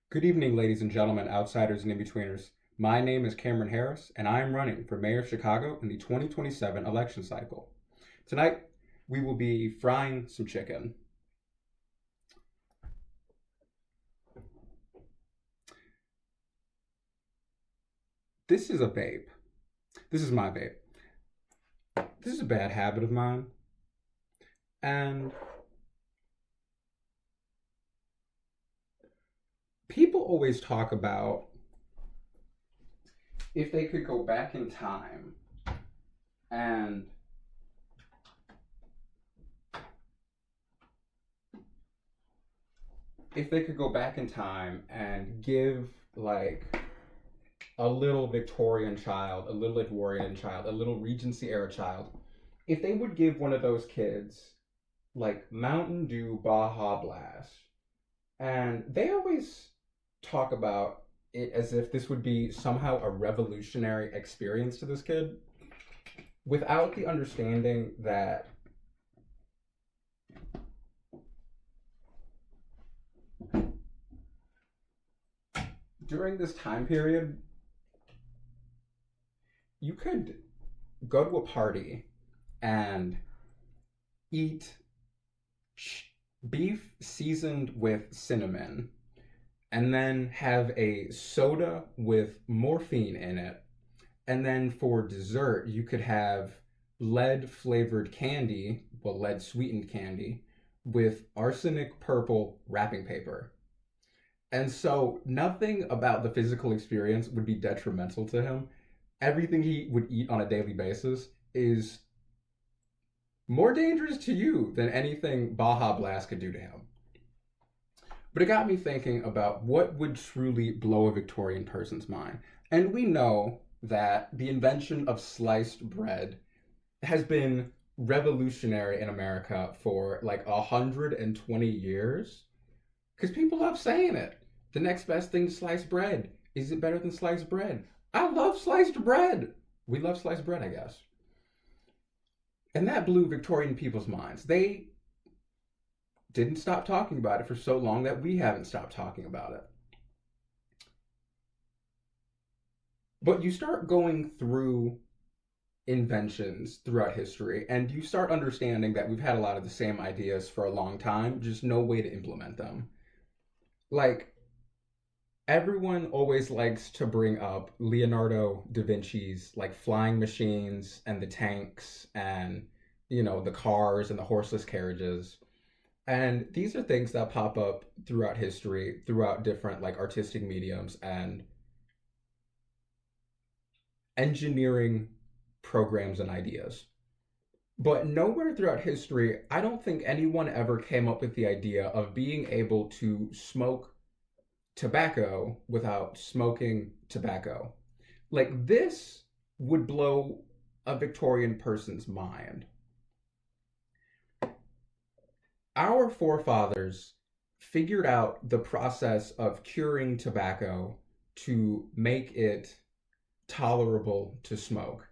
Good evening, ladies and gentlemen, outsiders and in-betweeners. My name is Cameron Harris, and I am running for mayor of Chicago in the 2027 election cycle. Tonight, we will be frying some chicken. This is a vape. This is my vape. This is a bad habit of mine, and people always talk about if they could go back in time and give like a little Victorian child, a little Edwardian child, a little Regency era child, if they would give one of those kids like Mountain Dew Baja Blast, and they always talk about it as if this would be somehow a revolutionary experience to this kid, without the understanding that during this time period, you could go to a party and eat beef seasoned with cinnamon and then have a soda with morphine in it. And then for dessert, you could have lead flavored candy, well, lead sweetened candy, with arsenic-purple wrapping paper. And so nothing about the physical experience would be detrimental to him. Everything he would eat on a daily basis is more dangerous to you than anything Baja Blast could do to him. But it got me thinking about what would truly blow a Victorian person's mind. And we know that the invention of sliced bread has been revolutionary in America for like 120 years. Because people love saying it. The next best thing to sliced bread. Is it better than sliced bread? I love sliced bread. We love sliced bread, I guess. And that blew Victorian people's minds. They didn't stop talking about it for so long that we haven't stopped talking about it. But you start going through inventions throughout history, and you start understanding that we've had a lot of the same ideas for a long time, just no way to implement them. Like, everyone always likes to bring up Leonardo da Vinci's like flying machines and the tanks and the cars and the horseless carriages. And these are things that pop up throughout history, throughout different like artistic mediums and engineering programs and ideas. But nowhere throughout history, I don't think anyone ever came up with the idea of being able to smoke tobacco without smoking tobacco. Like, this would blow a Victorian person's mind. Our forefathers figured out the process of curing tobacco to make it tolerable to smoke.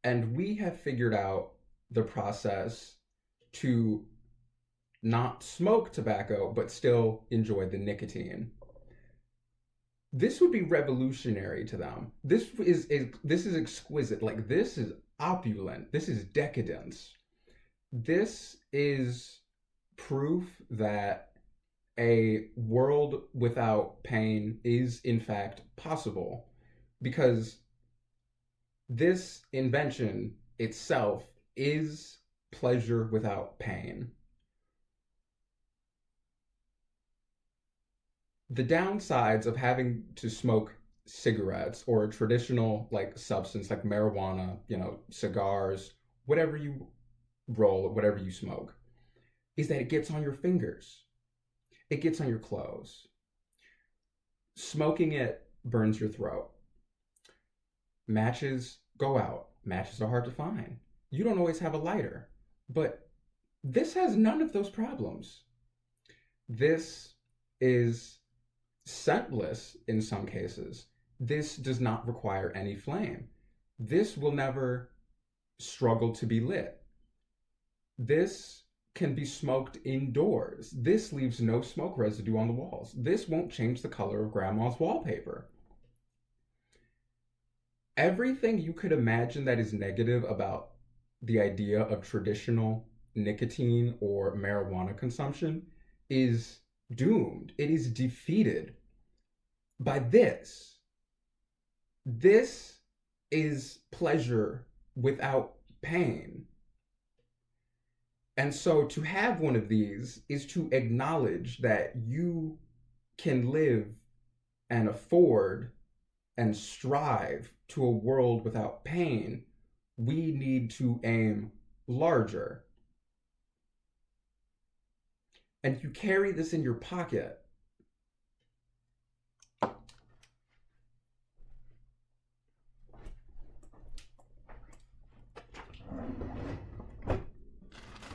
And we have figured out the process to not smoke tobacco but still enjoy the nicotine. This would be revolutionary to them. This is exquisite. Like, this is opulent. This is decadence. This is proof that a world without pain is in fact possible, because this invention itself is pleasure without pain. The downsides of having to smoke cigarettes or a traditional like substance like marijuana, cigars, whatever you roll, whatever you smoke, is that it gets on your fingers. It gets on your clothes. Smoking it burns your throat. Matches go out. Matches are hard to find. You don't always have a lighter. But this has none of those problems. This is scentless in some cases. This does not require any flame. This will never struggle to be lit. This can be smoked indoors. This leaves no smoke residue on the walls. This won't change the color of grandma's wallpaper. Everything you could imagine that is negative about the idea of traditional nicotine or marijuana consumption is doomed. It is defeated by this. This is pleasure without pain. And so to have one of these is to acknowledge that you can live and afford and strive to a world without pain. We need to aim larger. And you carry this in your pocket